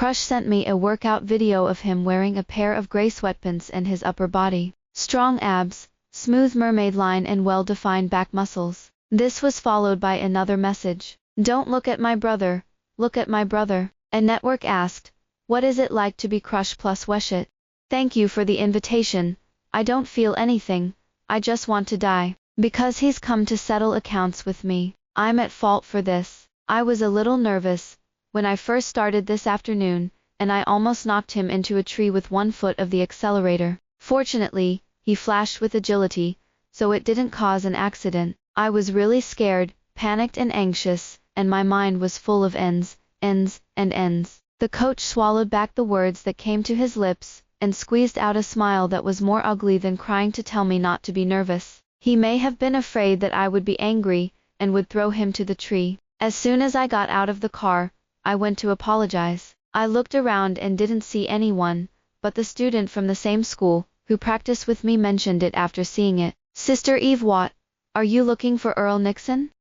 crush sent me a workout video of him wearing a pair of gray sweatpants and his upper body. Strong abs, smooth mermaid line and well-defined back muscles. This was followed by another message. Don't look at my brother, look at my brother. A network asked, what is it like to be crush plus Weshit? Thank you for the invitation, I don't feel anything, I just want to die. Because he's come to settle accounts with me. I'm at fault for this. I was a little nervous when I first started this afternoon, and I almost knocked him into a tree with 1 foot of the accelerator. Fortunately, he flashed with agility, so it didn't cause an accident. I was really scared, panicked and anxious, and my mind was full of ends. The coach swallowed back the words that came to his lips, and squeezed out a smile that was more ugly than crying to tell me not to be nervous. He may have been afraid that I would be angry, and would throw him to the tree. As soon as I got out of the car, I went to apologize. I looked around and didn't see anyone, but the student from the same school, who practiced with me mentioned it after seeing it. Sister Eve Watt, are you looking for Earl Nixon?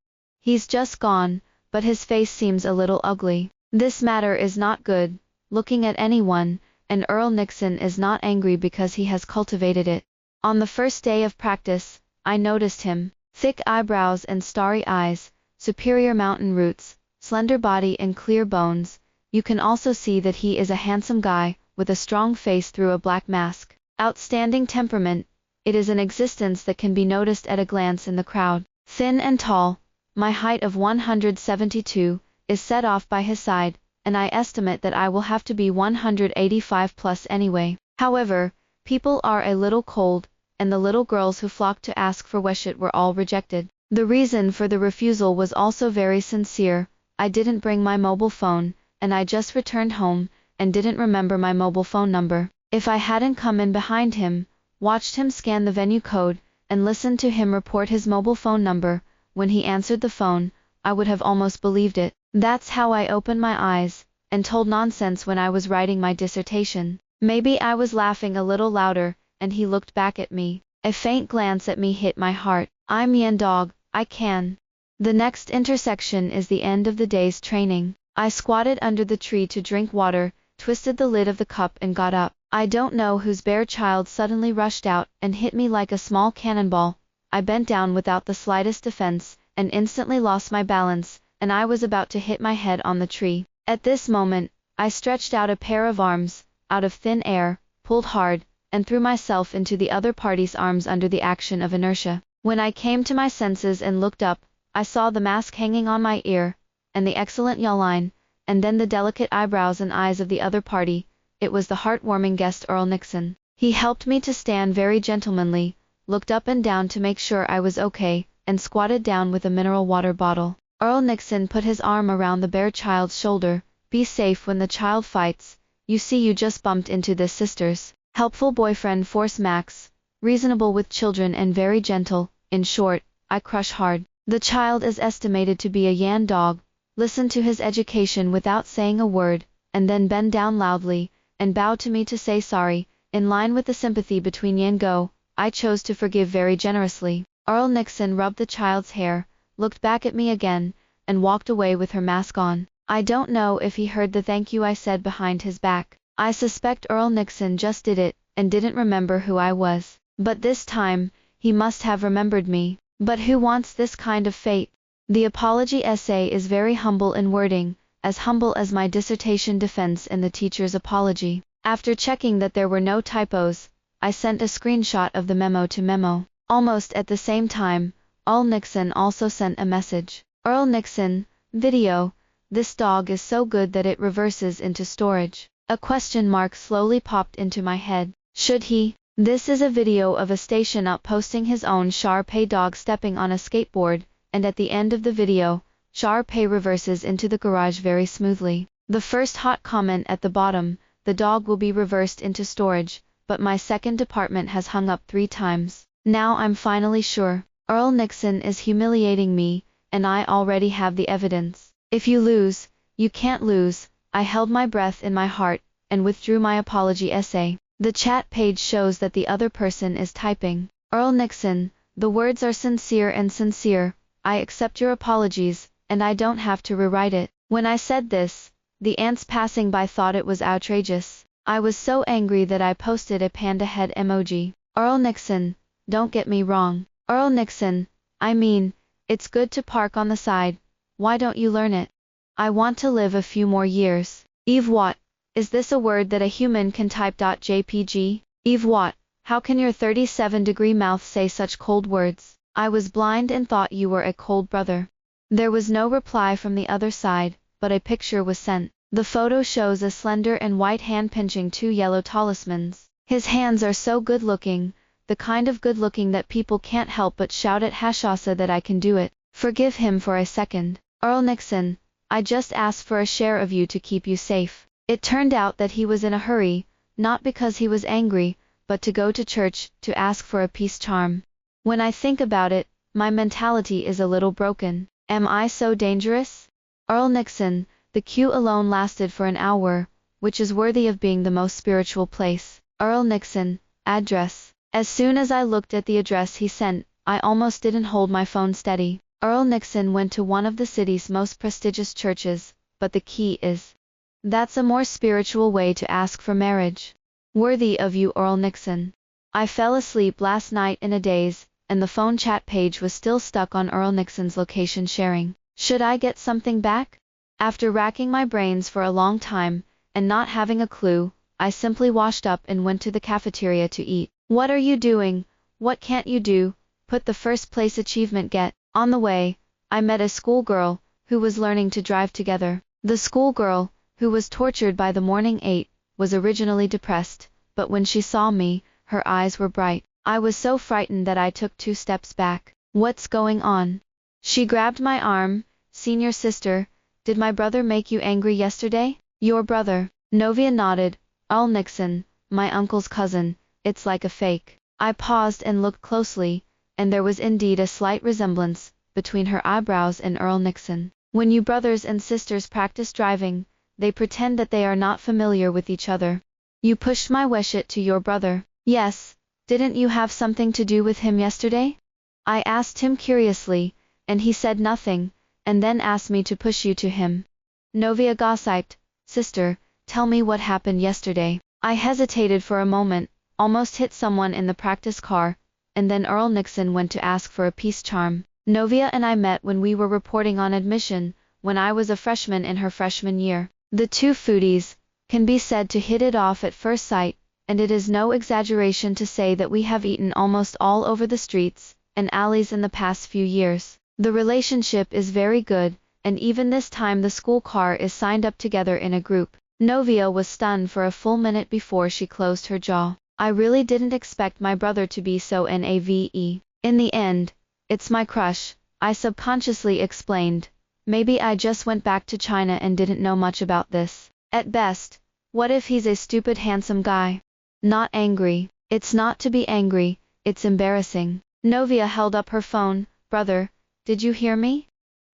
He's just gone, but his face seems a little ugly. This matter is not good, looking at anyone, and Earl Nixon is not angry because he has cultivated it. On the first day of practice, I noticed him. Thick eyebrows and starry eyes, superior mountain roots, slender body and clear bones. You can also see that he is a handsome guy, with a strong face through a black mask. Outstanding temperament, it is an existence that can be noticed at a glance in the crowd. Thin and tall, my height of 172, is set off by his side, and I estimate that I will have to be 185 plus anyway. However, people are a little cold, and the little girls who flocked to ask for Weshit were all rejected. The reason for the refusal was also very sincere. I didn't bring my mobile phone, and I just returned home, and didn't remember my mobile phone number. If I hadn't come in behind him, watched him scan the venue code, and listened to him report his mobile phone number, when he answered the phone, I would have almost believed it. That's how I opened my eyes, and told nonsense when I was writing my dissertation. Maybe I was laughing a little louder, and he looked back at me. A faint glance at me hit my heart. I'm Yan Dog, I can. The next intersection is the end of the day's training. I squatted under the tree to drink water, twisted the lid of the cup and got up. I don't know whose bare child suddenly rushed out and hit me like a small cannonball. I bent down without the slightest defense, and instantly lost my balance, and I was about to hit my head on the tree. At this moment, I stretched out a pair of arms, out of thin air, pulled hard, and threw myself into the other party's arms under the action of inertia. When I came to my senses and looked up, I saw the mask hanging on my ear, and the excellent jawline, and then the delicate eyebrows and eyes of the other party. It was the heartwarming guest Earl Nixon. He helped me to stand very gentlemanly, looked up and down to make sure I was okay, and squatted down with a mineral water bottle. Earl Nixon put his arm around the bare child's shoulder. Be safe when the child fights. You see you just bumped into this sister's helpful boyfriend Force Max, reasonable with children and very gentle. In short, I crush hard. The child is estimated to be a Yan Dog. Listen to his education without saying a word, and then bend down loudly, and bow to me to say sorry. In line with the sympathy between Yan Go, I chose to forgive very generously. Earl Nixon rubbed the child's hair, looked back at me again, and walked away with her mask on. I don't know if he heard the thank you I said behind his back. I suspect Earl Nixon just did it, and didn't remember who I was. But this time, he must have remembered me. But who wants this kind of fate? The apology essay is very humble in wording, as humble as my dissertation defense and the teacher's apology. After checking that there were no typos, I sent a screenshot of the memo to Memo. Almost at the same time, Earl Nixon also sent a message. Earl Nixon, video, this dog is so good that it reverses into storage. A question mark slowly popped into my head. Should he? This is a video of a station up posting his own Shar-Pei dog stepping on a skateboard, and at the end of the video, Shar-Pei reverses into the garage very smoothly. The first hot comment at the bottom, the dog will be reversed into storage, but my second department has hung up 3 times. Now I'm finally sure. Earl Nixon is humiliating me, and I already have the evidence. If you lose, you can't lose. I held my breath in my heart, and withdrew my apology essay. The chat page shows that the other person is typing. Earl Nixon, the words are sincere and sincere. I accept your apologies, and I don't have to rewrite it. When I said this, The ants passing by thought it was outrageous. I was so angry that I posted a panda head emoji. Earl Nixon, don't get me wrong. Earl Nixon, I mean, it's good to park on the side. Why don't you learn it? I want to live a few more years. Eve what? Is this a word that a human can type? JPG? Eve what? How can your 37-degree mouth say such cold words? I was blind and thought you were a cold brother. There was no reply from the other side, but a picture was sent. The photo shows a slender and white hand pinching two yellow talismans. His hands are so good-looking, the kind of good-looking that people can't help but shout at Hashasa that I can do it. Forgive him for a second. Earl Nixon, I just asked for a share of you to keep you safe. It turned out that he was in a hurry, not because he was angry, but to go to church, to ask for a peace charm. When I think about it, my mentality is a little broken. Am I so dangerous? Earl Nixon, the queue alone lasted for an hour, which is worthy of being the most spiritual place. Earl Nixon, address. As soon as I looked at the address he sent, I almost didn't hold my phone steady. Earl Nixon went to one of the city's most prestigious churches, but the key is. That's a more spiritual way to ask for marriage. Worthy of you, Earl Nixon. I fell asleep last night in a daze, and the phone chat page was still stuck on Earl Nixon's location sharing. Should I get something back? After racking my brains for a long time, and not having a clue, I simply washed up and went to the cafeteria to eat. What are you doing? What can't you do? Put the first place achievement get. On the way, I met a schoolgirl, who was learning to drive together. The schoolgirl, who was tortured by the morning 8, was originally depressed, but when she saw me, her eyes were bright. I was so frightened that I took 2 steps back. What's going on? She grabbed my arm. Senior sister, did my brother make you angry yesterday? Your brother? Novia nodded. Earl Nixon, my uncle's cousin, it's like a fake. I paused and looked closely, and there was indeed a slight resemblance between her eyebrows and Earl Nixon. When you brothers and sisters practice driving, they pretend that they are not familiar with each other. You pushed my weshit to your brother. Yes. Didn't you have something to do with him yesterday? I asked him curiously, and he said nothing, and then asked me to push you to him. Novia gossiped. Sister, tell me what happened yesterday. I hesitated for a moment, almost hit someone in the practice car, and then Earl Nixon went to ask for a peace charm. Novia and I met when we were reporting on admission, when I was a freshman in her freshman year. The two foodies can be said to hit it off at first sight, and it is no exaggeration to say that we have eaten almost all over the streets and alleys in the past few years. The relationship is very good, and even this time the school car is signed up together in a group. Novia was stunned for a full minute before she closed her jaw. I really didn't expect my brother to be so naive. In the end, it's my crush, I subconsciously explained. Maybe I just went back to China and didn't know much about this. At best, what if he's a stupid handsome guy? Not angry. It's not to be angry, it's embarrassing. Novia held up her phone. Brother, did you hear me?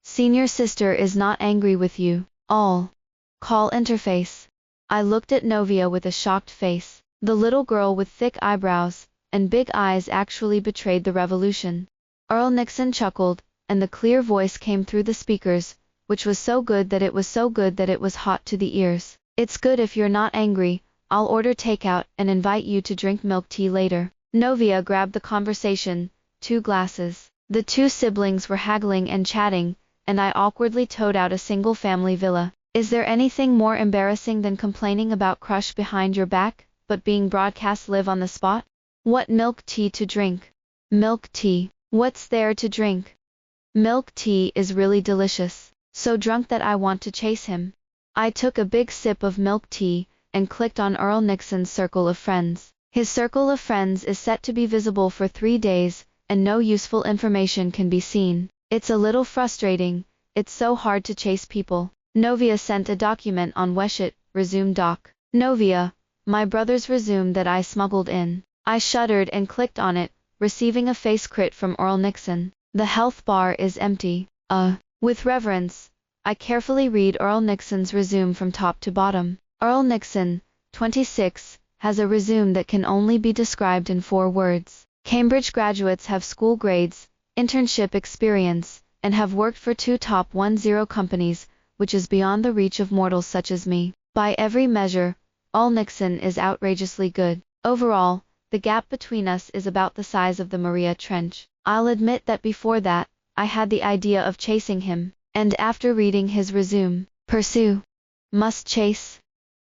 Senior sister is not angry with you. All. Call interface. I looked at Novia with a shocked face. The little girl with thick eyebrows and big eyes actually betrayed the revolution. Earl Nixon chuckled, and the clear voice came through the speakers, which was so good that it was so good that it was hot to the ears. It's good if you're not angry. I'll order takeout and invite you to drink milk tea later. Novia grabbed the conversation. 2 glasses. The 2 siblings were haggling and chatting, and I awkwardly towed out a single-family villa. Is there anything more embarrassing than complaining about crush behind your back, but being broadcast live on the spot? What milk tea to drink? Milk tea. What's there to drink? Milk tea is really delicious. So drunk that I want to chase him. I took a big sip of milk tea, and clicked on Earl Nixon's circle of friends. His circle of friends is set to be visible for 3 days, and no useful information can be seen. It's a little frustrating, it's so hard to chase people. Novia sent a document on Weshit, resume doc. Novia, my brother's resume that I smuggled in. I shuddered and clicked on it, receiving a face crit from Earl Nixon. The health bar is empty. With reverence, I carefully read Earl Nixon's resume from top to bottom. Earl Nixon, 26, has a resume that can only be described in 4 words. Cambridge graduates have school grades, internship experience, and have worked for 2 top 10 companies, which is beyond the reach of mortals such as me. By every measure, Earl Nixon is outrageously good. Overall, the gap between us is about the size of the Maria Trench. I'll admit that before that, I had the idea of chasing him, and after reading his resume, pursue, must chase,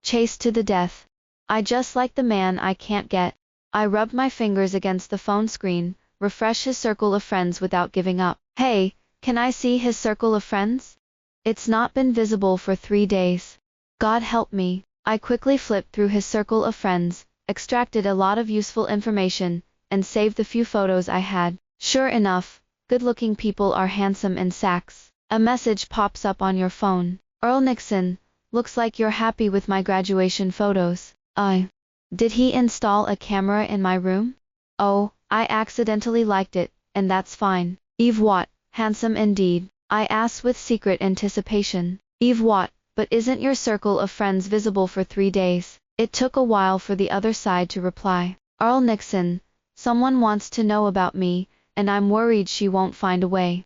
chase to the death. I just like the man I can't get. I rubbed my fingers against the phone screen, refresh his circle of friends without giving up. Hey, can I see his circle of friends? It's not been visible for 3 days. God help me. I quickly flipped through his circle of friends, extracted a lot of useful information, and saved the few photos I had. Sure enough, good-looking people are handsome in sacks. A message pops up on your phone. Earl Nixon, looks like you're happy with my graduation photos. Did he install a camera in my room? Oh, I accidentally liked it, and that's fine. Eve what, handsome indeed, I asked with secret anticipation. Eve what, but isn't your circle of friends visible for 3 days? It took a while for the other side to reply. Earl Nixon, someone wants to know about me, and I'm worried she won't find a way.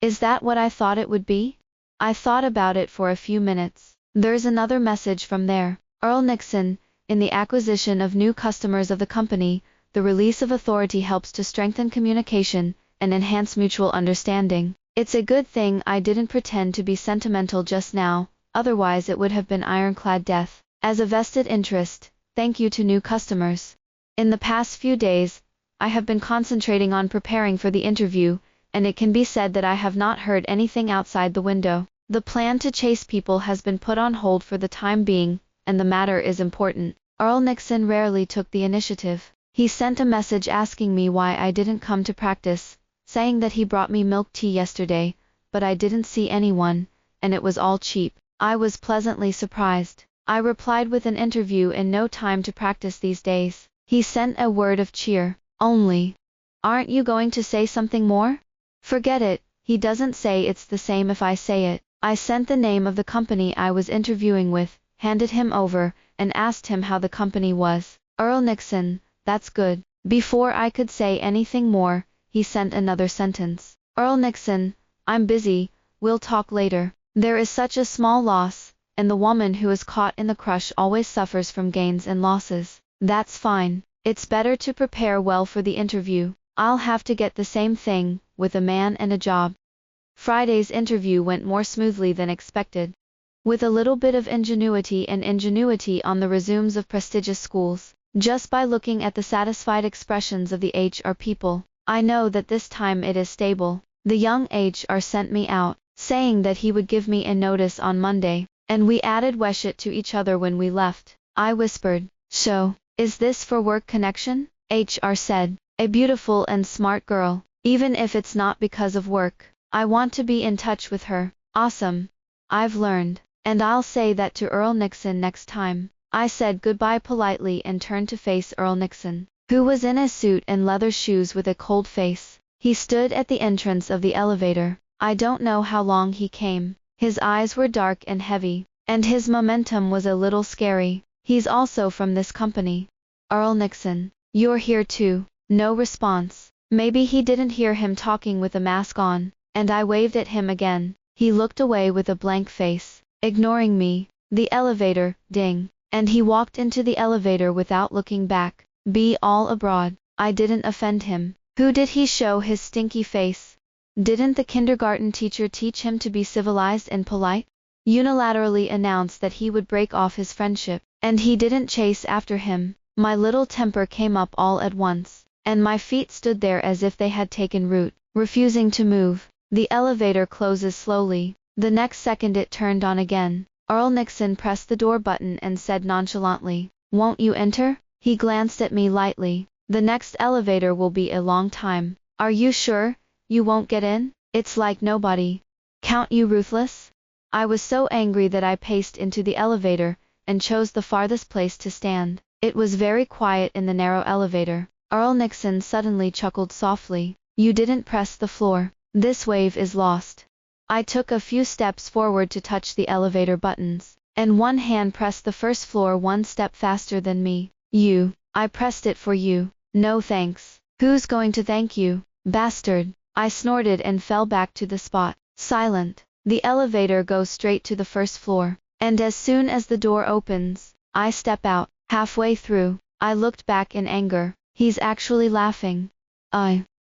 Is that what I thought it would be? I thought about it for a few minutes. There's another message from there. Earl Nixon, in the acquisition of new customers of the company, the release of authority helps to strengthen communication and enhance mutual understanding. It's a good thing I didn't pretend to be sentimental just now, otherwise it would have been ironclad death. As a vested interest, thank you to new customers. In the past few days, I have been concentrating on preparing for the interview, and it can be said that I have not heard anything outside the window. The plan to chase people has been put on hold for the time being, and the matter is important. Earl Nixon rarely took the initiative. He sent a message asking me why I didn't come to practice, saying that he brought me milk tea yesterday, but I didn't see anyone, and it was all cheap. I was pleasantly surprised. I replied with an interview and no time to practice these days. He sent a word of cheer. Only, aren't you going to say something more? Forget it, he doesn't say it's the same if I say it. I sent the name of the company I was interviewing with, handed him over, and asked him how the company was. Earl Nixon, that's good. Before I could say anything more, he sent another sentence. Earl Nixon, I'm busy, we'll talk later. There is such a small loss, and the woman who is caught in the crush always suffers from gains and losses. That's fine. It's better to prepare well for the interview. I'll have to get the same thing, with a man and a job. Friday's interview went more smoothly than expected. With a little bit of ingenuity on the resumes of prestigious schools, just by looking at the satisfied expressions of the HR people, I know that this time it is stable. The young HR sent me out, saying that he would give me a notice on Monday, and we added Weshit to each other when we left. I whispered, "So, is this for work connection?" HR said, "A beautiful and smart girl. Even if it's not because of work, I want to be in touch with her." Awesome. I've learned, and I'll say that to Earl Nixon next time. I said goodbye politely and turned to face Earl Nixon, who was in a suit and leather shoes with a cold face. He stood at the entrance of the elevator. I don't know how long he came. His eyes were dark and heavy, and his momentum was a little scary. He's also from this company. Earl Nixon, you're here too. No response. Maybe he didn't hear him talking with a mask on, and I waved at him again. He looked away with a blank face, ignoring me. The elevator, ding, and he walked into the elevator without looking back. Be all abroad. I didn't offend him. Who did he show his stinky face? Didn't the kindergarten teacher teach him to be civilized and polite? Unilaterally announced that he would break off his friendship, and he didn't chase after him. My little temper came up all at once, and my feet stood there as if they had taken root, refusing to move. The elevator closes slowly. The next second it turned on again. Earl Nixon pressed the door button and said nonchalantly, "Won't you enter?" He glanced at me lightly. "The next elevator will be a long time. Are you sure you won't get in? It's like nobody. Count you ruthless?" I was so angry that I paced into the elevator, and chose the farthest place to stand. It was very quiet in the narrow elevator. Earl Nixon suddenly chuckled softly. "You didn't press the floor. This wave is lost." I took a few steps forward to touch the elevator buttons, and one hand pressed the first floor one step faster than me. I pressed it for you." "No thanks." "Who's going to thank you, bastard?" I snorted and fell back to the spot, silent. The elevator goes straight to the first floor, and as soon as the door opens, I step out. Halfway through, I looked back in anger. He's actually laughing.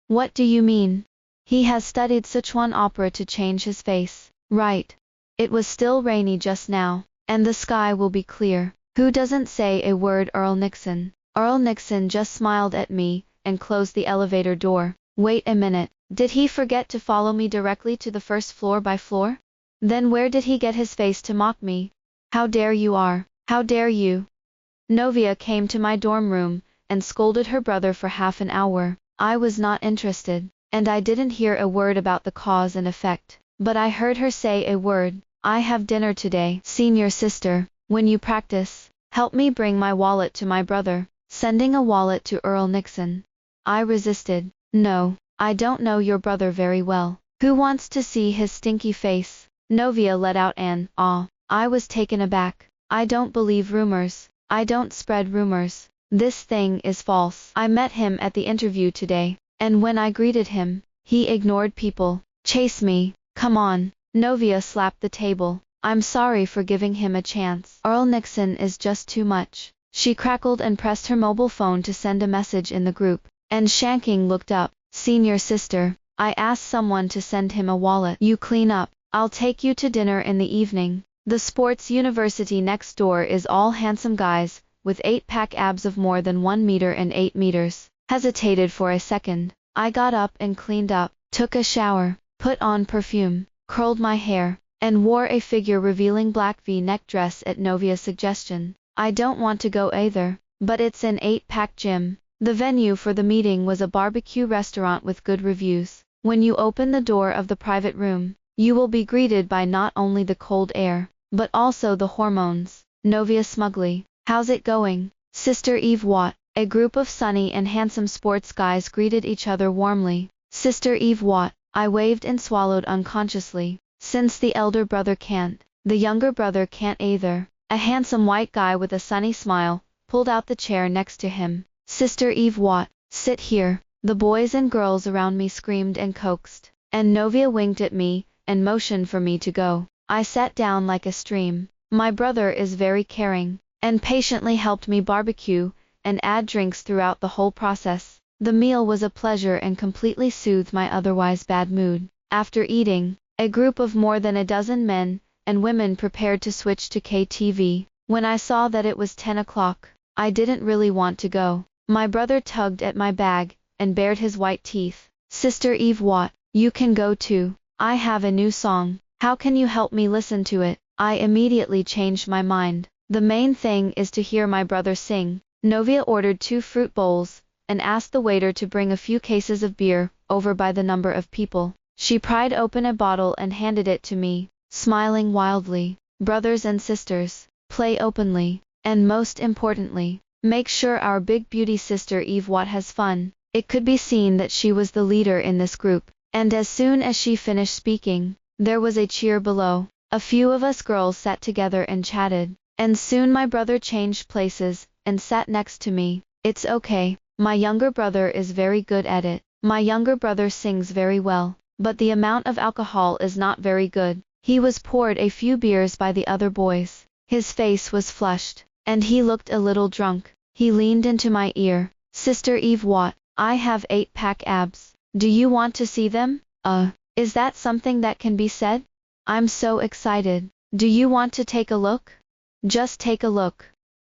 What do you mean? He has studied Sichuan opera to change his face, right? It was still rainy just now, and the sky will be clear. Who doesn't say a word? Earl Nixon. Earl Nixon just smiled at me and closed the elevator door. Wait a minute, did he forget to follow me directly to the first floor by floor? Then where did he get his face to mock me? How dare you are, how dare you? Novia came to my dorm room and scolded her brother for half an hour. I was not interested, and I didn't hear a word about the cause and effect. But I heard her say a word. I have dinner today. Senior sister, when you practice, help me bring my wallet to my brother. Sending a wallet to Earl Nixon. I resisted. No, I don't know your brother very well. Who wants to see his stinky face? Novia let out an ah. I was taken aback. I don't believe rumors. I don't spread rumors. This thing is false. I met him at the interview today, and when I greeted him, he ignored people. Chase me, come on. Novia slapped the table. I'm sorry for giving him a chance. Earl Nixon is just too much. She crackled and pressed her mobile phone to send a message in the group, and Shanking looked up. Senior sister, I asked someone to send him a wallet. You clean up. I'll take you to dinner in the evening. The sports university next door is all handsome guys, with 8-pack abs of more than 1 meter and 8 meters. Hesitated for a second. I got up and cleaned up, took a shower, put on perfume, curled my hair, and wore a figure-revealing black V-neck dress at Novia's suggestion. I don't want to go either, but it's an 8-pack gym. The venue for the meeting was a barbecue restaurant with good reviews. When you open the door of the private room, you will be greeted by not only the cold air, but also the hormones. Novia smugly. How's it going, Sister Eve Watt? A group of sunny and handsome sports guys greeted each other warmly. Sister Eve Watt. I waved and swallowed unconsciously. Since the elder brother can't, the younger brother can't either. A handsome white guy with a sunny smile pulled out the chair next to him. Sister Eve Watt, sit here. The boys and girls around me screamed and coaxed, and Novia winked at me and motioned for me to go. I sat down like a stream. My brother is very caring, and patiently helped me barbecue and add drinks throughout the whole process. The meal was a pleasure and completely soothed my otherwise bad mood. After eating, a group of more than a dozen men and women prepared to switch to KTV. When I saw that it was 10 o'clock, I didn't really want to go. My brother tugged at my bag and bared his white teeth. Sister Eve Watt, you can go too. I have a new song. How can you help me listen to it? I immediately changed my mind. The main thing is to hear my brother sing. Novia ordered 2 fruit bowls and asked the waiter to bring a few cases of beer, over by the number of people. She pried open a bottle and handed it to me, smiling wildly. Brothers and sisters, play openly, and most importantly, make sure our big beauty sister Eve Watt has fun. It could be seen that she was the leader in this group, and as soon as she finished speaking, there was a cheer below. A few of us girls sat together and chatted, and soon my brother changed places and sat next to me. It's okay, my younger brother is very good at it. My younger brother sings very well, but the amount of alcohol is not very good. He was poured a few beers by the other boys. His face was flushed, and he looked a little drunk. He leaned into my ear. Sister Eve Watt, I have 8-pack abs. Do you want to see them? Is that something that can be said? I'm so excited. Do you want to take a look? Just take a look.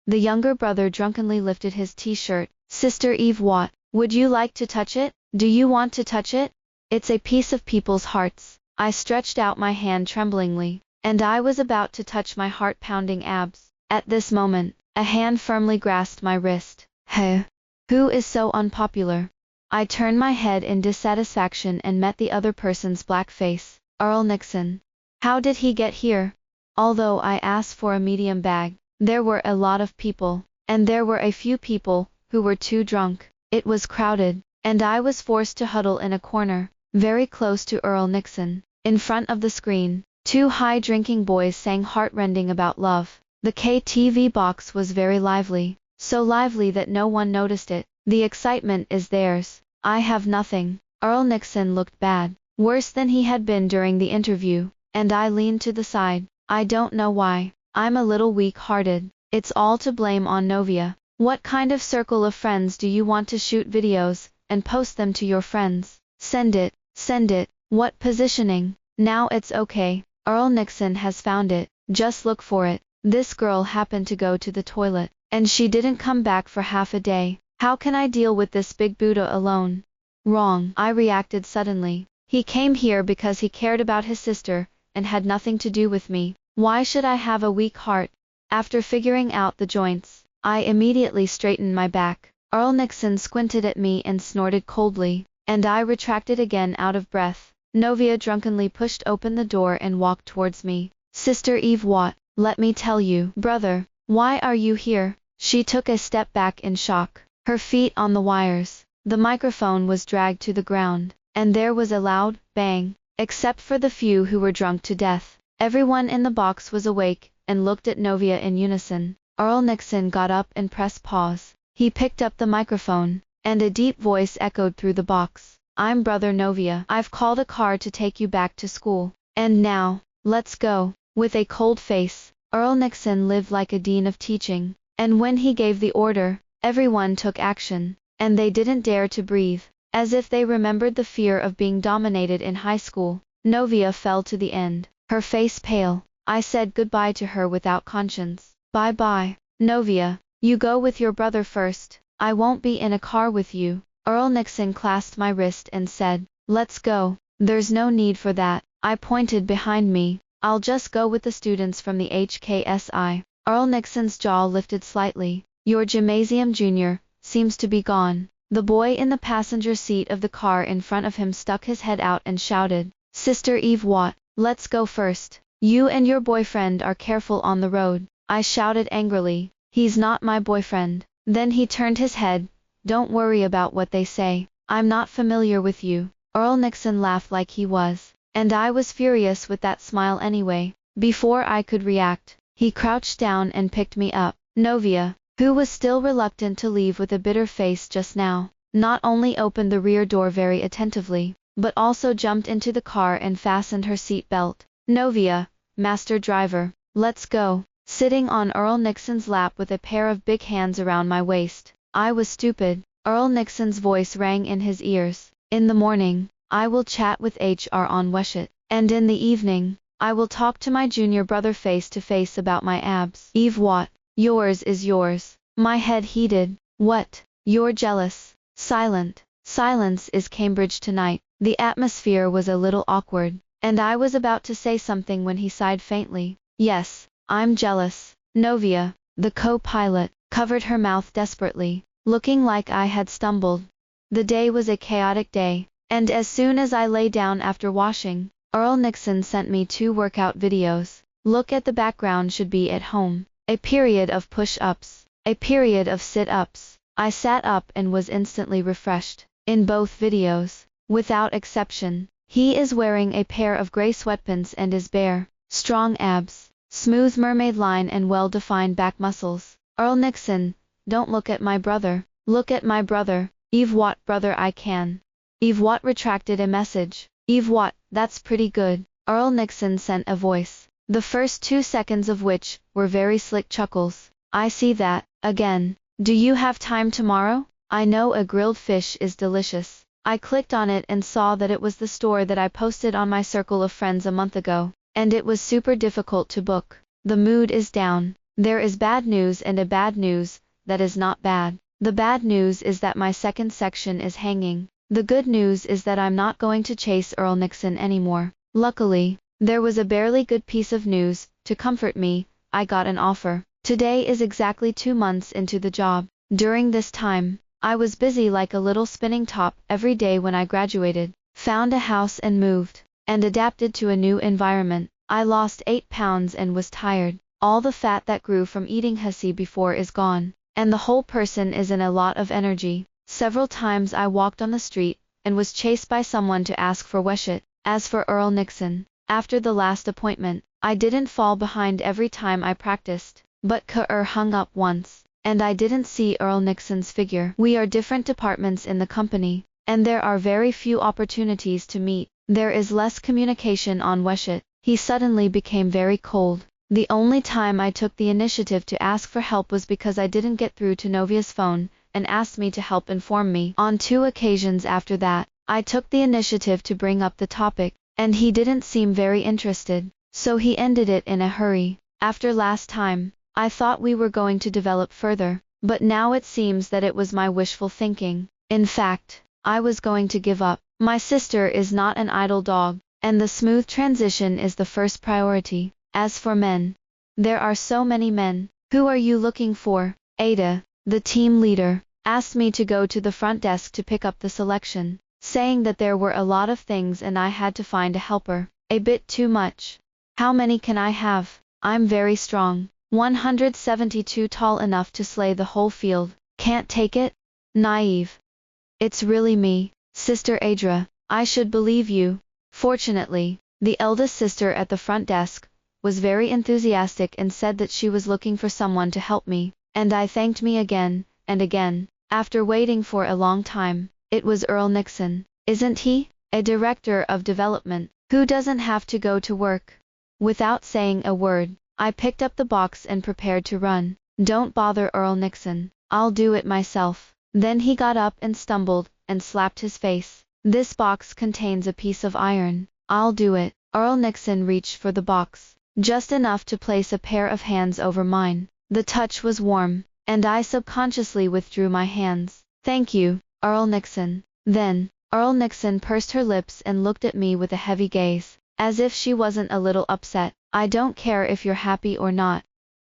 The younger brother drunkenly lifted his t-shirt. Sister Eve Watt, would you like to touch it? Do you want to touch it? It's a piece of people's hearts. I stretched out my hand tremblingly, and I was about to touch my heart-pounding abs. At this moment, a hand firmly grasped my wrist. Hey, who is so unpopular? I turned my head in dissatisfaction and met the other person's black face. Earl Nixon. How did he get here? Although I asked for a medium bag, there were a lot of people, and there were a few people who were too drunk. It was crowded, and I was forced to huddle in a corner, very close to Earl Nixon. In front of the screen, 2 high-drinking boys sang heart-rending about love. The KTV box was very lively, so lively that no one noticed it. The excitement is theirs. I have nothing. Earl Nixon looked bad, worse than he had been during the interview. and I leaned to the side. I don't know why. I'm a little weak-hearted. It's all to blame on Novia. What kind of circle of friends do you want to shoot videos and post them to your friends? Send it, send it. What positioning? Now it's okay. Earl Nixon has found it. Just look for it. This girl happened to go to the toilet, and she didn't come back for half a day. How can I deal with this big Buddha alone? Wrong. I reacted suddenly. He came here because he cared about his sister, and had nothing to do with me. Why should I have a weak heart? After figuring out the joints, I immediately straightened my back. Earl Nixon squinted at me and snorted coldly, and I retracted again out of breath. Novia drunkenly pushed open the door and walked towards me. Sister Eve, what? Let me tell you. Brother, why are you here? She took a step back in shock, her feet on the wires. The microphone was dragged to the ground, and there was a loud bang. Except for the few who were drunk to death, everyone in the box was awake and looked at Novia in unison. Earl Nixon got up and pressed pause. He picked up the microphone, and a deep voice echoed through the box. I'm Brother Novia. I've called a car to take you back to school. And now, let's go. With a cold face, Earl Nixon lived like a dean of teaching, and when he gave the order, everyone took action, and they didn't dare to breathe, as if they remembered the fear of being dominated in high school. Novia fell to the end, her face pale. I said goodbye to her without conscience. Bye-bye, Novia. You go with your brother first. I won't be in a car with you. Earl Nixon clasped my wrist and said, let's go. There's no need for that. I pointed behind me. I'll just go with the students from the HKSI. Earl Nixon's jaw lifted slightly. Your gymnasium junior seems to be gone. The boy in the passenger seat of the car in front of him stuck his head out and shouted, Sister Eve, what? Let's go first. You and your boyfriend are careful on the road. I shouted angrily. He's not my boyfriend. Then he turned his head. Don't worry about what they say. I'm not familiar with you. Earl Nixon laughed like he was, and I was furious with that smile anyway. Before I could react, he crouched down and picked me up. Novia, who was still reluctant to leave with a bitter face just now, not only opened the rear door very attentively, but also jumped into the car and fastened her seat belt. Novia, master driver, let's go. Sitting on Earl Nixon's lap with a pair of big hands around my waist, I was stupid. Earl Nixon's voice rang in his ears. In the morning, I will chat with HR on Weshit, and in the evening, I will talk to my junior brother face to face about my abs. Eve, what? Yours is yours. My head heated. What? You're jealous. Silent. Silence is Cambridge tonight. The atmosphere was a little awkward, and I was about to say something when he sighed faintly. Yes, I'm jealous. Novia, the co-pilot, covered her mouth desperately, looking like I had stumbled. The day was a chaotic day, and as soon as I lay down after washing, Earl Nixon sent me 2 workout videos. Look at the background should be at home. A period of push-ups, a period of sit-ups. I sat up and was instantly refreshed. In both videos, without exception, he is wearing a pair of gray sweatpants and is bare. Strong abs, smooth mermaid line and well-defined back muscles. Earl Nixon, don't look at my brother. Look at my brother. Eve, what brother I can. Eve, what retracted a message. Eve, what? That's pretty good. Earl Nixon sent a voice, the first 2 seconds of which were very slick chuckles. I see that. Again. Do you have time tomorrow? I know a grilled fish is delicious. I clicked on it and saw that it was the store that I posted on my circle of friends a month ago, and it was super difficult to book. The mood is down. There is bad news and a bad news that is not bad. The bad news is that my second section is hanging. The good news is that I'm not going to chase Earl Nixon anymore. Luckily, there was a barely good piece of news to comfort me. I got an offer. Today is exactly 2 months into the job. During this time, I was busy like a little spinning top every day when I graduated, found a house and moved, and adapted to a new environment. I lost 8 pounds and was tired. All the fat that grew from eating hussy before is gone, and the whole person is in a lot of energy. Several times I walked on the street, and was chased by someone to ask for Weshit. As for Earl Nixon, after the last appointment, I didn't fall behind every time I practiced, but hung up once, and I didn't see Earl Nixon's figure. We are different departments in the company, and there are very few opportunities to meet. There is less communication on Weshit. He suddenly became very cold. The only time I took the initiative to ask for help was because I didn't get through to Novia's phone, and asked me to help inform me. On 2 occasions after that, I took the initiative to bring up the topic, and he didn't seem very interested, so he ended it in a hurry. After last time, I thought we were going to develop further, but now it seems that it was my wishful thinking. In fact, I was going to give up. My sister is not an idle dog, and the smooth transition is the first priority. As for men, there are so many men. Who are you looking for? Ada, the team leader, asked me to go to the front desk to pick up the selection, saying that there were a lot of things and I had to find a helper. A bit too much. How many can I have? I'm very strong. 172 tall enough to slay the whole field. Can't take it? Naive. It's really me, Sister Adra. I should believe you. Fortunately, the eldest sister at the front desk was very enthusiastic and said that she was looking for someone to help me, and I thanked me again and again. After waiting for a long time, it was Earl Nixon, isn't he? A director of development, who doesn't have to go to work. Without saying a word, I picked up the box and prepared to run. Don't bother Earl Nixon, I'll do it myself. Then he got up and stumbled, and slapped his face. This box contains a piece of iron. I'll do it. Earl Nixon reached for the box, just enough to place a pair of hands over mine. The touch was warm, and I subconsciously withdrew my hands. Thank you, Earl Nixon. Then, Earl Nixon pursed her lips and looked at me with a heavy gaze, as if she wasn't a little upset. I don't care if you're happy or not.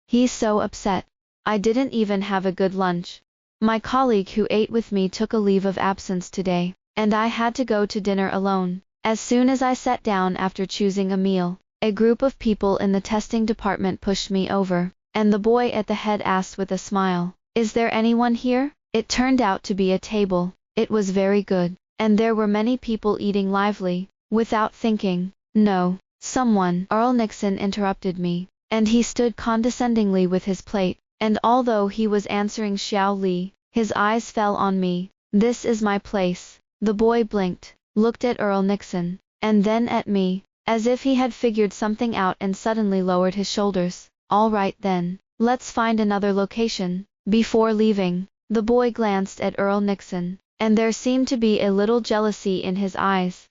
He's so upset. I didn't even have a good lunch. My colleague who ate with me took a leave of absence today, and I had to go to dinner alone. As soon as I sat down after choosing a meal, a group of people in the testing department pushed me over, and the boy at the head asked with a smile, "Is there anyone here?" It turned out to be a table. It was very good, and there were many people eating lively. Without thinking, "No, someone," Earl Nixon interrupted me, and he stood condescendingly with his plate, and although he was answering Xiao Li, his eyes fell on me. "This is my place." The boy blinked, looked at Earl Nixon, and then at me, as if he had figured something out, and suddenly lowered his shoulders. "All right then, let's find another location." Before leaving, the boy glanced at Earl Nixon, and there seemed to be a little jealousy in his eyes.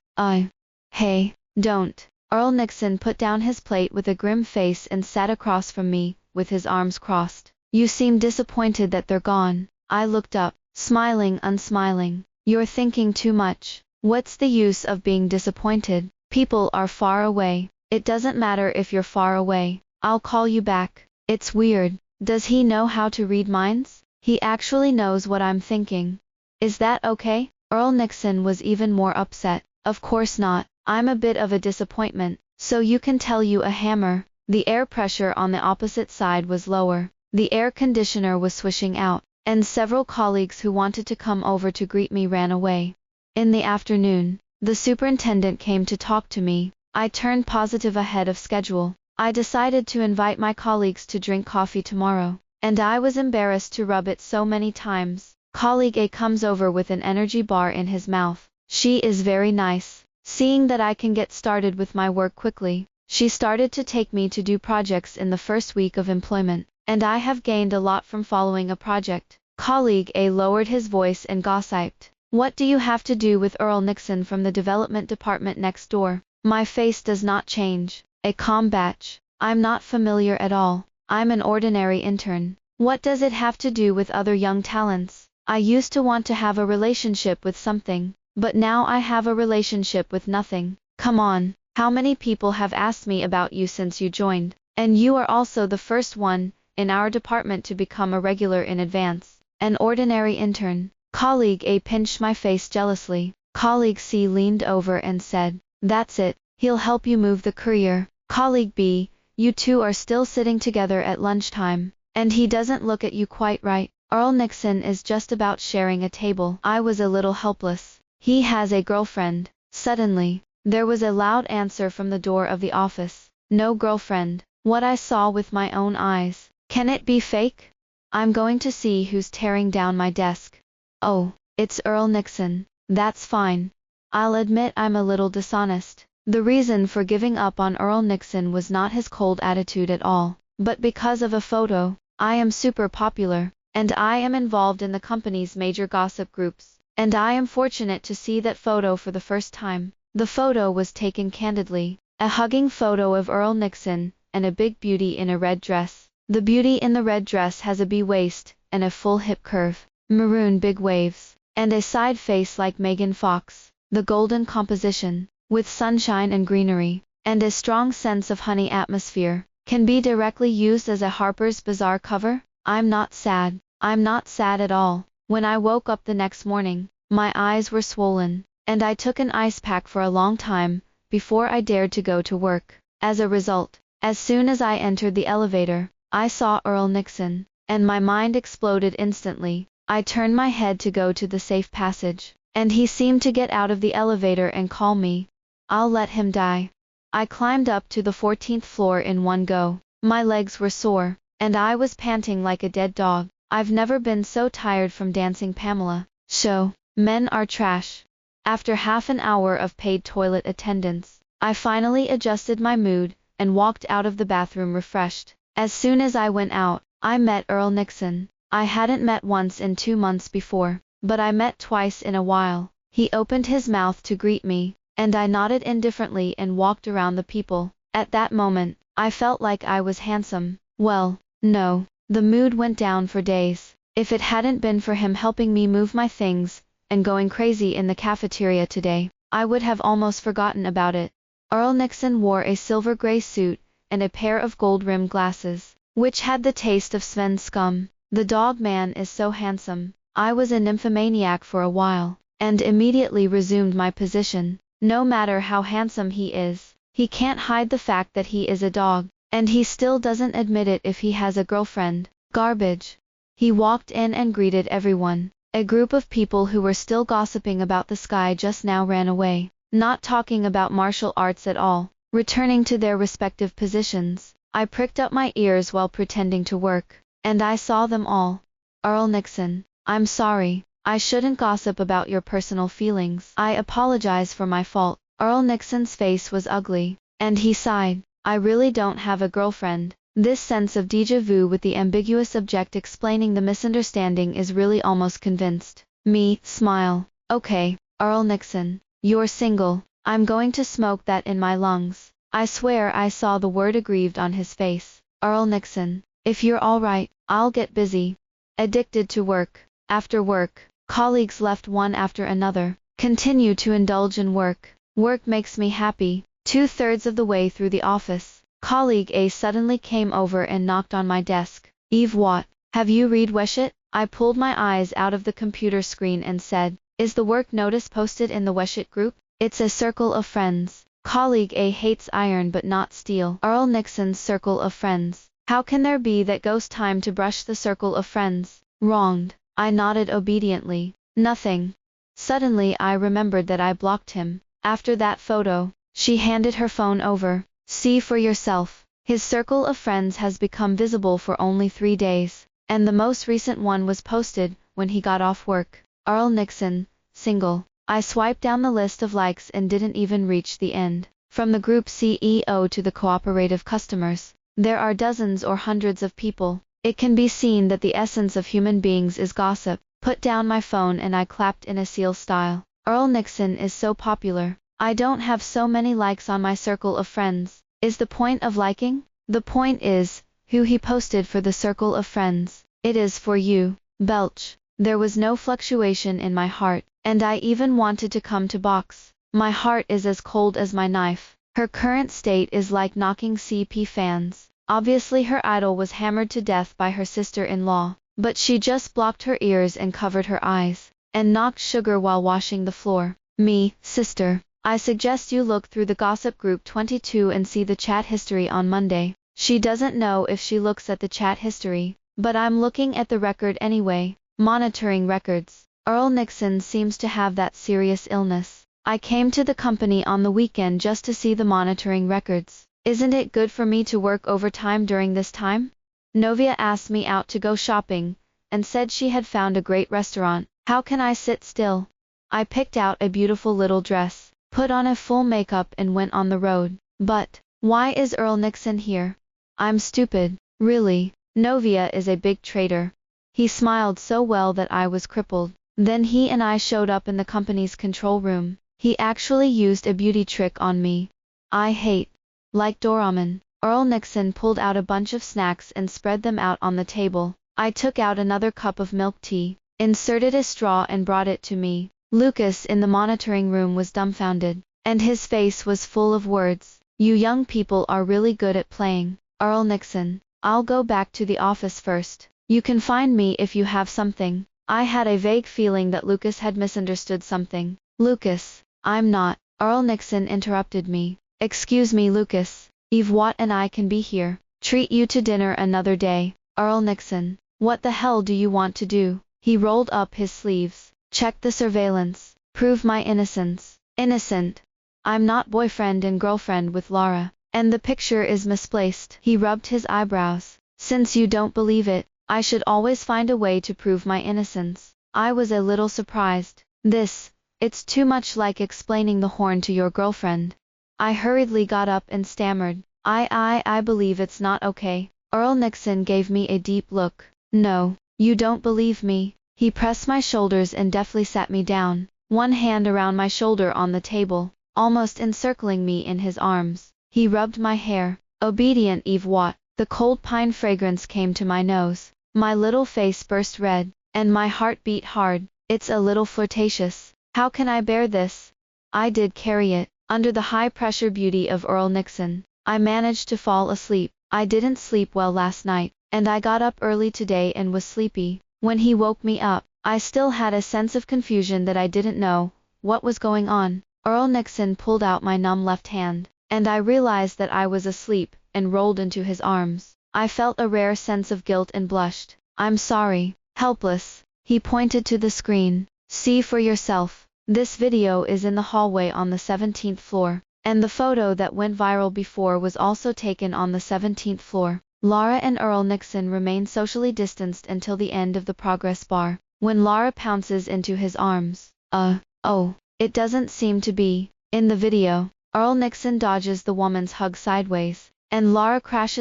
Hey, don't. Earl Nixon put down his plate with a grim face and sat across from me, with his arms crossed. "You seem disappointed that they're gone." I looked up, smiling unsmiling. "You're thinking too much. What's the use of being disappointed? People are far away. It doesn't matter if you're far away. I'll call you back." It's weird. Does he know how to read minds? He actually knows what I'm thinking. Is that okay? Earl Nixon was even more upset. Of course not. I'm a bit of a disappointment, so you can tell you a hammer. The air pressure on the opposite side was lower. The air conditioner was swishing out, and several colleagues who wanted to come over to greet me ran away. In the afternoon, the superintendent came to talk to me. I turned positive ahead of schedule. I decided to invite my colleagues to drink coffee tomorrow, and I was embarrassed to rub it so many times. Colleague A comes over with an energy bar in his mouth. She is very nice. Seeing that I can get started with my work quickly, she started to take me to do projects in the first week of employment, and I have gained a lot from following a project. Colleague A lowered his voice and gossiped. "What do you have to do with Earl Nixon from the development department next door?" My face does not change. A calm batch. "I'm not familiar at all. I'm an ordinary intern. What does it have to do with other young talents? I used to want to have a relationship with something, but now I have a relationship with nothing. Come on, how many people have asked me about you since you joined? And you are also the first one in our department to become a regular in advance. An ordinary intern." Colleague A pinched my face jealously. Colleague C leaned over and said, "That's it, he'll help you move the career." Colleague B, "You two are still sitting together at lunchtime, and he doesn't look at you quite right. Earl Nixon is just about sharing a table." I was a little helpless. "He has a girlfriend." Suddenly, there was a loud answer from the door of the office. "No girlfriend." What I saw with my own eyes. Can it be fake? I'm going to see who's tearing down my desk. Oh, it's Earl Nixon. That's fine. I'll admit I'm a little dishonest. The reason for giving up on Earl Nixon was not his cold attitude at all, but because of a photo. I am super popular, and I am involved in the company's major gossip groups, and I am fortunate to see that photo for the first time. The photo was taken candidly, a hugging photo of Earl Nixon, and a big beauty in a red dress. The beauty in the red dress has a B waist, and a full hip curve, maroon big waves, and a side face like Megan Fox. The golden composition, with sunshine and greenery, and a strong sense of honey atmosphere, can be directly used as a Harper's Bazaar cover. I'm not sad. I'm not sad at all. When I woke up the next morning, my eyes were swollen, and I took an ice pack for a long time before I dared to go to work. As a result, as soon as I entered the elevator, I saw Earl Nixon, and my mind exploded instantly. I turned my head to go to the safe passage, and he seemed to get out of the elevator and call me. I'll let him die. I climbed up to the 14th floor in one go. My legs were sore, and I was panting like a dead dog. I've never been so tired from dancing Pamela show. Men are trash. After half an hour of paid toilet attendance, I finally adjusted my mood and walked out of the bathroom refreshed. As soon as I went out, I met Earl Nixon. I hadn't met once in 2 months before, but I met twice in a while. He opened his mouth to greet me, and I nodded indifferently and walked around the people. At that moment, I felt like I was handsome. Well, no, the mood went down for days. If it hadn't been for him helping me move my things, and going crazy in the cafeteria today, I would have almost forgotten about it. Earl Nixon wore a silver gray suit, and a pair of gold-rimmed glasses, which had the taste of Sven's scum. The dog man is so handsome. I was a nymphomaniac for a while, and immediately resumed my position. No matter how handsome he is, he can't hide the fact that he is a dog, and he still doesn't admit it if he has a girlfriend. Garbage. He walked in and greeted everyone. A group of people who were still gossiping about the sky just now ran away, not talking about martial arts at all, returning to their respective positions. I pricked up my ears while pretending to work, and I saw them all. Earl Nixon, I'm sorry. I shouldn't gossip about your personal feelings. I apologize for my fault. Earl Nixon's face was ugly, and he sighed. I really don't have a girlfriend. This sense of déjà vu with the ambiguous object explaining the misunderstanding is really almost convinced me. Smile. Okay, Earl Nixon, you're single. I'm going to smoke that in my lungs. I swear I saw the word aggrieved on his face. Earl Nixon, if you're all right, I'll get busy. Addicted to work. After work, colleagues left one after another. Continue to indulge in work. Work makes me happy. 2/3 of the way through the office, colleague A suddenly came over and knocked on my desk. Eve, what? Have you read Weshit? I pulled my eyes out of the computer screen and said, is the work notice posted in the Weshit group? It's a circle of friends. Colleague A hates iron but not steel. Earl Nixon's circle of friends. How can there be that ghost time to brush the circle of friends? Wronged. I nodded obediently. Nothing. Suddenly I remembered that I blocked him. After that photo, she handed her phone over. See for yourself. His circle of friends has become visible for only 3 days, and the most recent one was posted when he got off work. Earl Nixon, single. I swiped down the list of likes and didn't even reach the end. From the group CEO to the cooperative customers, there are dozens or hundreds of people. It can be seen that the essence of human beings is gossip. Put down my phone and I clapped in a seal style. Earl Nixon is so popular. I don't have so many likes on my circle of friends. Is the point of liking? The point is, who he posted for the circle of friends. It is for you. Belch. There was no fluctuation in my heart, and I even wanted to come to box. My heart is as cold as my knife. Her current state is like knocking CP fans. Obviously her idol was hammered to death by her sister-in-law, but she just blocked her ears and covered her eyes, and knocked sugar while washing the floor. Me, sister. I suggest you look through the gossip group 22 and see the chat history on Monday. She doesn't know if she looks at the chat history, but I'm looking at the record anyway. Monitoring records. Earl Nixon seems to have that serious illness. I came to the company on the weekend just to see the monitoring records. Isn't it good for me to work overtime during this time? Novia asked me out to go shopping, and said she had found a great restaurant. How can I sit still? I picked out a beautiful little dress, put on a full makeup and went on the road. But, why is Earl Nixon here? I'm stupid, really. Novia is a big traitor. He smiled so well that I was crippled. Then he and I showed up in the company's control room. He actually used a beauty trick on me. I hate. Like Doraemon. Earl Nixon pulled out a bunch of snacks and spread them out on the table. I took out another cup of milk tea, inserted a straw and brought it to me. Lucas in the monitoring room was dumbfounded, and his face was full of words. You young people are really good at playing. Earl Nixon, I'll go back to the office first. You can find me if you have something. I had a vague feeling that Lucas had misunderstood something. Lucas, I'm not. Earl Nixon interrupted me. Excuse me, Lucas. Eve Watt and I can be here. Treat you to dinner another day. Earl Nixon, what the hell do you want to do? He rolled up his sleeves. Check the surveillance. Prove my innocence. Innocent. I'm not boyfriend and girlfriend with Laura. And the picture is misplaced. He rubbed his eyebrows. Since you don't believe it, I should always find a way to prove my innocence. I was a little surprised. It's too much like explaining the horn to your girlfriend. I hurriedly got up and stammered. I believe it's not okay. Earl Nixon gave me a deep look. No, you don't believe me. He pressed my shoulders and deftly sat me down, one hand around my shoulder on the table, almost encircling me in his arms. He rubbed my hair. Obedient Eve Watt. The cold pine fragrance came to my nose. My little face burst red, and my heart beat hard. It's a little flirtatious. How can I bear this? I did carry it. Under the high-pressure beauty of Earl Nixon, I managed to fall asleep. I didn't sleep well last night, and I got up early today and was sleepy. When he woke me up, I still had a sense of confusion that I didn't know what was going on. Earl Nixon pulled out my numb left hand, and I realized that I was asleep, and rolled into his arms. I felt a rare sense of guilt and blushed. I'm sorry. Helpless. He pointed to the screen. See for yourself. This video is in the hallway on the 17th floor, and the photo that went viral before was also taken on the 17th floor. Laura and Earl Nixon remain socially distanced until the end of the progress bar, when Laura pounces into his arms. Oh, it doesn't seem to be. In the video, Earl Nixon dodges the woman's hug sideways, and Laura crashed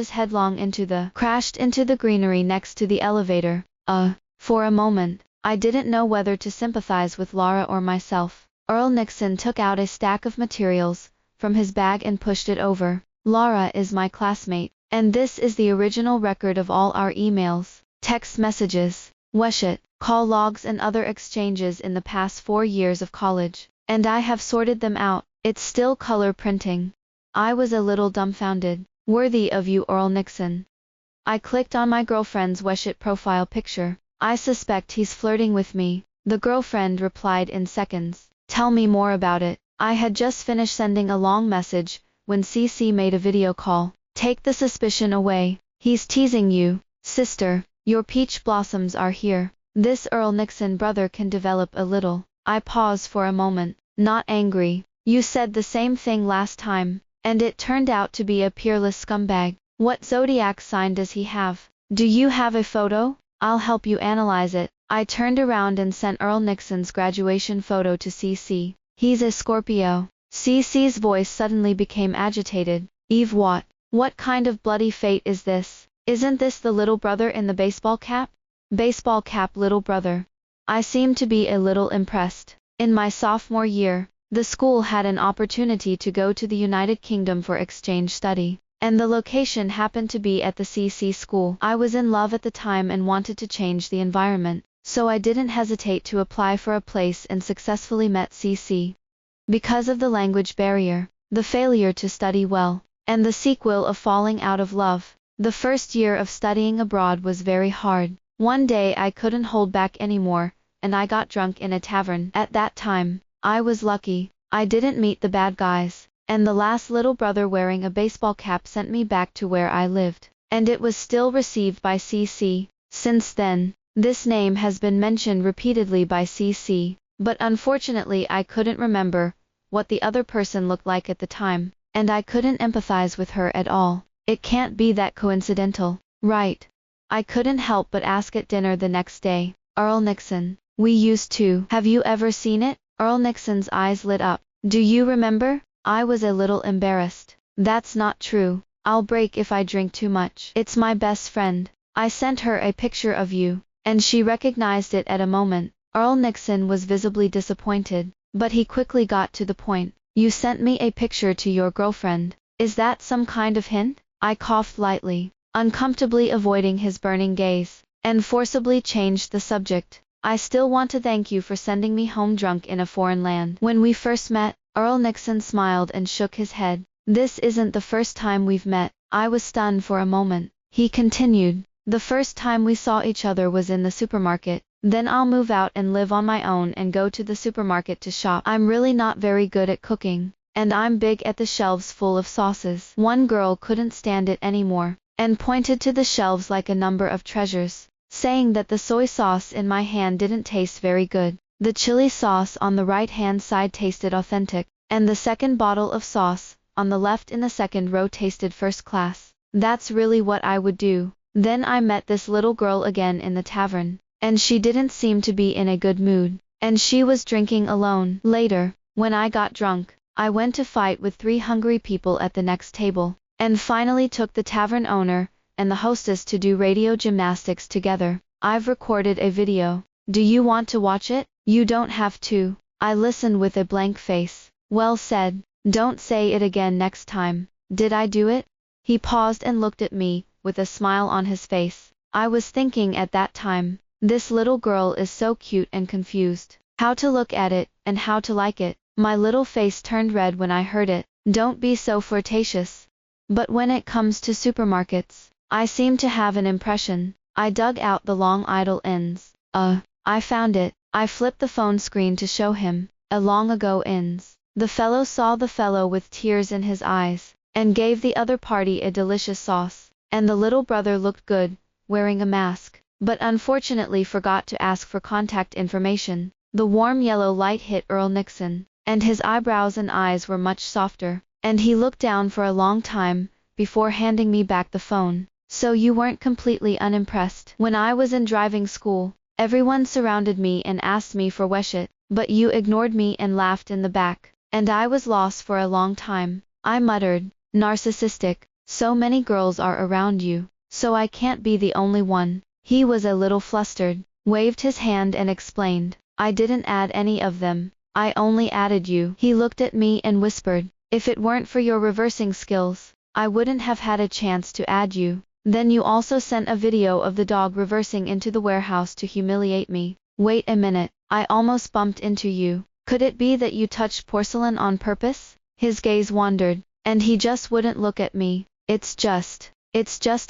into the greenery next to the elevator. For a moment, I didn't know whether to sympathize with Laura or myself. Earl Nixon took out a stack of materials from his bag and pushed it over. Laura is my classmate, and this is the original record of all our emails, text messages, call logs and other exchanges in the past 4 years of college, and I have sorted them out. It's still color printing. I was a little dumbfounded. Worthy of you, Earl Nixon. I clicked on my girlfriend's Weshit profile picture. I suspect he's flirting with me. The girlfriend replied in seconds. Tell me more about it. I had just finished sending a long message when CC made a video call. Take the suspicion away. He's teasing you. Sister, your peach blossoms are here. This Earl Nixon brother can develop a little. I paused for a moment, not angry. You said the same thing last time, and it turned out to be a peerless scumbag. What zodiac sign does he have? Do you have a photo? I'll help you analyze it. I turned around and sent Earl Nixon's graduation photo to CC. He's a Scorpio. CC's voice suddenly became agitated. Eve Watt, what kind of bloody fate is this? Isn't this the little brother in the baseball cap? Baseball cap little brother. I seemed to be a little impressed. In my sophomore year, the school had an opportunity to go to the United Kingdom for exchange study, and the location happened to be at the CC school. I was in love at the time and wanted to change the environment, so I didn't hesitate to apply for a place and successfully met CC. Because of the language barrier, the failure to study well, and the sequel of falling out of love, the first year of studying abroad was very hard. One day I couldn't hold back anymore, and I got drunk in a tavern. At that time, I was lucky. I didn't meet the bad guys, and the last little brother wearing a baseball cap sent me back to where I lived, and it was still received by CC. Since then, this name has been mentioned repeatedly by CC, but unfortunately I couldn't remember what the other person looked like at the time, and I couldn't empathize with her at all. It can't be that coincidental, right? I couldn't help but ask at dinner the next day. Earl Nixon, we used to. Have you ever seen it? Earl Nixon's eyes lit up. Do you remember? I was a little embarrassed. That's not true. I'll break if I drink too much. It's my best friend. I sent her a picture of you, and she recognized it at a moment. Earl Nixon was visibly disappointed, but he quickly got to the point. You sent me a picture to your girlfriend. Is that some kind of hint? I coughed lightly, uncomfortably avoiding his burning gaze, and forcibly changed the subject. I still want to thank you for sending me home drunk in a foreign land. When we first met, Earl Nixon smiled and shook his head. This isn't the first time we've met. I was stunned for a moment. He continued, the first time we saw each other was in the supermarket. Then I'll move out and live on my own and go to the supermarket to shop. I'm really not very good at cooking, and I'm big at the shelves full of sauces. One girl couldn't stand it anymore, and pointed to the shelves like a number of treasures, saying that the soy sauce in my hand didn't taste very good. The chili sauce on the right-hand side tasted authentic, and the second bottle of sauce, on the left in the second row tasted first class. That's really what I would do. Then I met this little girl again in the tavern, and she didn't seem to be in a good mood, and she was drinking alone. Later, when I got drunk, I went to fight with 3 hungry people at the next table, and finally took the tavern owner and the hostess to do radio gymnastics together. I've recorded a video. Do you want to watch it? You don't have to. I listened with a blank face. Well said. Don't say it again next time. Did I do it? He paused and looked at me, with a smile on his face. I was thinking at that time, this little girl is so cute and confused. How to look at it, and how to like it. My little face turned red when I heard it. Don't be so flirtatious. But when it comes to supermarkets, I seem to have an impression. I dug out the long idle ends. I found it. I flipped the phone screen to show him. A long ago ends. The fellow saw the fellow with tears in his eyes, and gave the other party a delicious sauce. And the little brother looked good, wearing a mask, but unfortunately forgot to ask for contact information. The warm yellow light hit Earl Nixon, and his eyebrows and eyes were much softer, and he looked down for a long time, before handing me back the phone. So you weren't completely unimpressed. When I was in driving school, everyone surrounded me and asked me for Weshit, but you ignored me and laughed in the back, and I was lost for a long time. I muttered, narcissistic. So many girls are around you, so I can't be the only one. He was a little flustered, waved his hand and explained, I didn't add any of them. I only added you. He looked at me and whispered, if it weren't for your reversing skills, I wouldn't have had a chance to add you. Then you also sent a video of the dog reversing into the warehouse to humiliate me. Wait a minute, I almost bumped into you. Could it be that you touched porcelain on purpose? His gaze wandered, and he just wouldn't look at me. It's just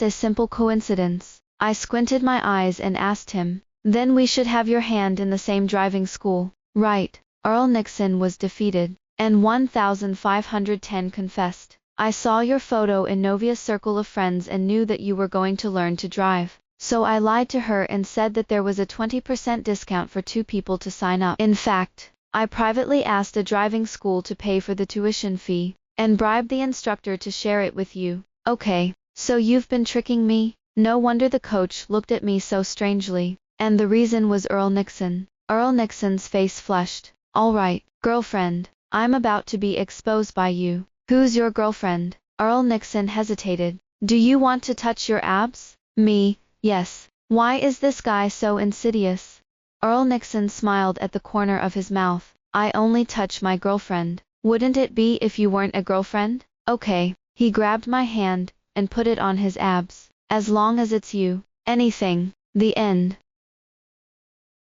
a simple coincidence. I squinted my eyes and asked him, then we should have your hand in the same driving school, right? Earl Nixon was defeated, and 1510 confessed. I saw your photo in Novia's circle of friends and knew that you were going to learn to drive. So I lied to her and said that there was a 20% discount for 2 people to sign up. In fact, I privately asked a driving school to pay for the tuition fee, and bribed the instructor to share it with you. Okay, so you've been tricking me? No wonder the coach looked at me so strangely. And the reason was Earl Nixon. Earl Nixon's face flushed. All right, girlfriend, I'm about to be exposed by you. Who's your girlfriend? Earl Nixon hesitated. Do you want to touch your abs? Me, yes. Why is this guy so insidious? Earl Nixon smiled at the corner of his mouth. I only touch my girlfriend. Wouldn't it be if you weren't a girlfriend? Okay. He grabbed my hand and put it on his abs. As long as it's you. Anything. The end.